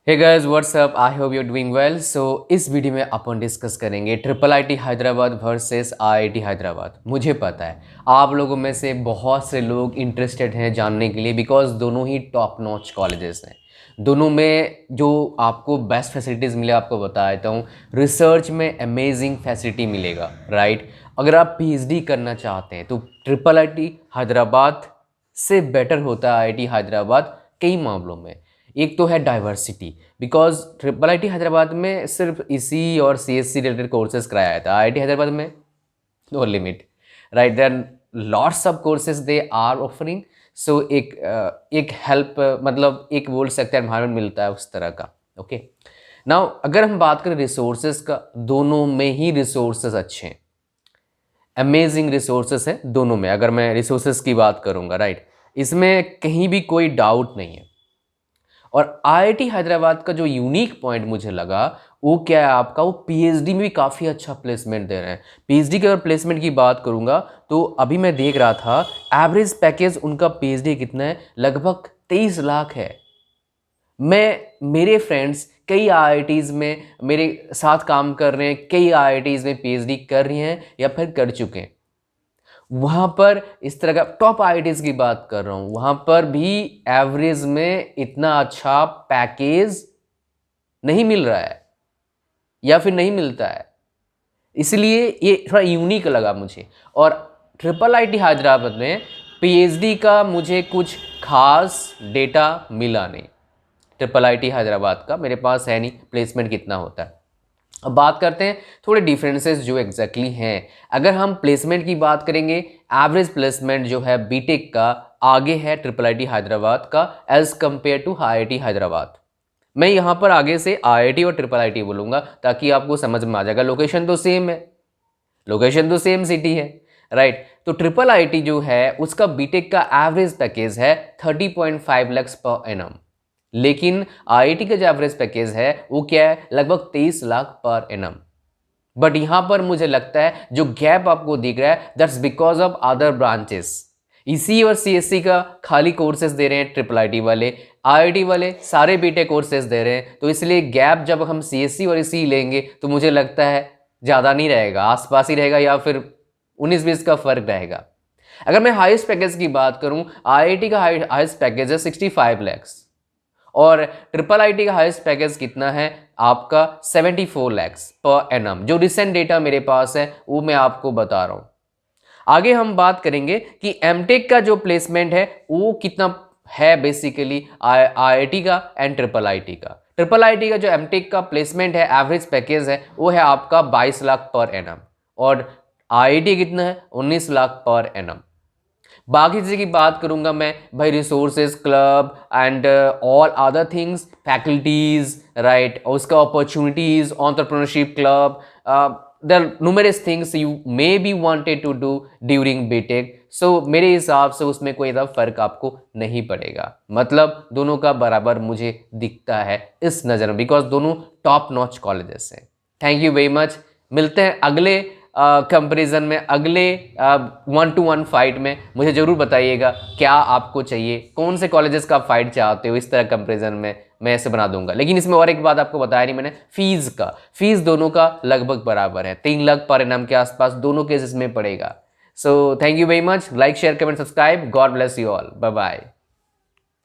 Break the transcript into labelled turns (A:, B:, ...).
A: Hey guys what's up, I hope you are doing well. So इस video में अपन discuss करेंगे triple IT Hyderabad versus IIT Hyderabad. मुझे पता है आप लोगों में से बहुत से लोग इंटरेस्टेड हैं जानने के लिए, बिकॉज दोनों ही टॉप नॉच कॉलेजेस हैं। दोनों में जो आपको बेस्ट फैसिलिटीज़ मिले आपको बता देता हूँ। रिसर्च में अमेजिंग फैसिलिटी मिलेगा, राइट। अगर आप पीएचडी करना चाहते हैं तो ट्रिपल आईटी हैदराबाद से बेटर होता है आईआईटी हैदराबाद कई मामलों में। एक तो है diversity, because triple IT Hyderabad में सिर्फ इसी और सीएससी रिलेटेड कोर्सेज कराया जाता है। आईआईटी हैदराबाद में no limit, right. Then lots of courses they are offering. So एक हेल्प, मतलब एक बोल सकते हैं एनवायरमेंट मिलता है उस तरह का। ओके नाउ अगर हम बात करें रिसोर्सेज का, दोनों में ही रिसोर्सेज अच्छे हैं, अमेजिंग रिसोर्सेज हैं दोनों में। अगर मैं रिसोर्सेज की बात करूँगा, राइट, इसमें कहीं भी कोई डाउट नहीं है। और आईआईटी हैदराबाद का जो यूनिक पॉइंट मुझे लगा वो क्या है आपका, वो पीएचडी में भी काफ़ी अच्छा प्लेसमेंट दे रहे हैं। पीएचडी के अगर प्लेसमेंट की बात करूंगा तो अभी मैं देख रहा था एवरेज पैकेज उनका पीएचडी कितना है, लगभग 23 लाख है। मेरे फ्रेंड्स कई आईआईटीज़ में मेरे साथ काम कर रहे हैं, कई आईआईटीज़ में पीएचडी कर रही हैं या फिर कर चुके हैं। वहाँ पर इस तरह का टॉप आईआईटीज़ की बात कर रहा हूँ, वहाँ पर भी एवरेज में इतना अच्छा पैकेज नहीं मिल रहा है या फिर नहीं मिलता है। इसलिए ये थोड़ा यूनिक लगा मुझे। और ट्रिपल आईटी हैदराबाद में पीएचडी का मुझे कुछ खास डेटा मिला नहीं। ट्रिपल आईटी हैदराबाद का मेरे पास है नहीं प्लेसमेंट कितना होता है। अब बात करते हैं थोड़े डिफरेंसेस जो एग्जैक्टली हैं। अगर हम प्लेसमेंट की बात करेंगे, एवरेज प्लेसमेंट जो है बीटेक का आगे है ट्रिपल आईटी हैदराबाद का as compare to IIT Hyderabad. मैं यहाँ पर आगे से आईआईटी और ट्रिपल आईटी बोलूँगा ताकि आपको समझ में आ जाएगा। लोकेशन तो सेम है, लोकेशन तो सेम सिटी है, राइट। तो ट्रिपल आईटी जो है उसका बीटेक का एवरेज पैकेज है 30.5 लाख पर एनम, लेकिन आईआईटी का जो एवरेज पैकेज है वो क्या है, लगभग 23 लाख पर एनम। बट यहां पर मुझे लगता है जो गैप आपको दिख रहा है that's because of other branches. इसी और सीएससी का खाली कोर्सेज दे रहे हैं ट्रिपल आईटी वाले, आईआईटी वाले सारे बीटेक कोर्सेज दे रहे हैं। तो इसलिए गैप जब हम सीएससी और इसी लेंगे तो मुझे लगता है ज़्यादा नहीं रहेगा, आसपास ही रहेगा या फिर 19-20 का फर्क रहेगा। अगर मैं हाईएस्ट पैकेज की बात करूं, आईआईटी का हाईएस्ट पैकेज है 65 लैक्स और ट्रिपल आईटी का हाईएस्ट पैकेज कितना है आपका 74 लैक्स पर एनम। जो रिसेंट डेटा मेरे पास है वो मैं आपको बता रहा हूं। आगे हम बात करेंगे कि एमटेक का जो प्लेसमेंट है वो कितना है, बेसिकली आईआईटी का एंड ट्रिपल आईटी का। ट्रिपल आईटी का जो एमटेक का प्लेसमेंट है, एवरेज पैकेज है, वो है आपका 22 लाख पर एनम और आईआईटी कितना है 19 लाख पर एनम। बाकी चीज़ की बात करूंगा मैं भाई, resources, club and all other things, faculties, right, और उसका opportunities, entrepreneurship club, there are numerous things you may be wanted to do during BTech। so मेरे हिसाब से उसमें कोई ज़्यादा फर्क आपको नहीं पड़ेगा, मतलब दोनों का बराबर मुझे दिखता है इस नज़र में, बिकॉज दोनों टॉप नॉच कॉलेजेस हैं। Thank you very much. मिलते हैं अगले कंपैरिजन में, अगले 1-to-1 फाइट में। मुझे ज़रूर बताइएगा क्या आपको चाहिए, कौन से कॉलेजेस का फाइट चाहते हो। इस तरह कंपैरिजन में मैं ऐसे बना दूंगा। लेकिन इसमें और एक बात आपको बताया नहीं मैंने, फीस दोनों का लगभग बराबर है, 3 लाख पर एनम के आसपास दोनों केसेस में पड़ेगा। So thank you very much. Like, share, comment, subscribe. God bless you all. Bye bye.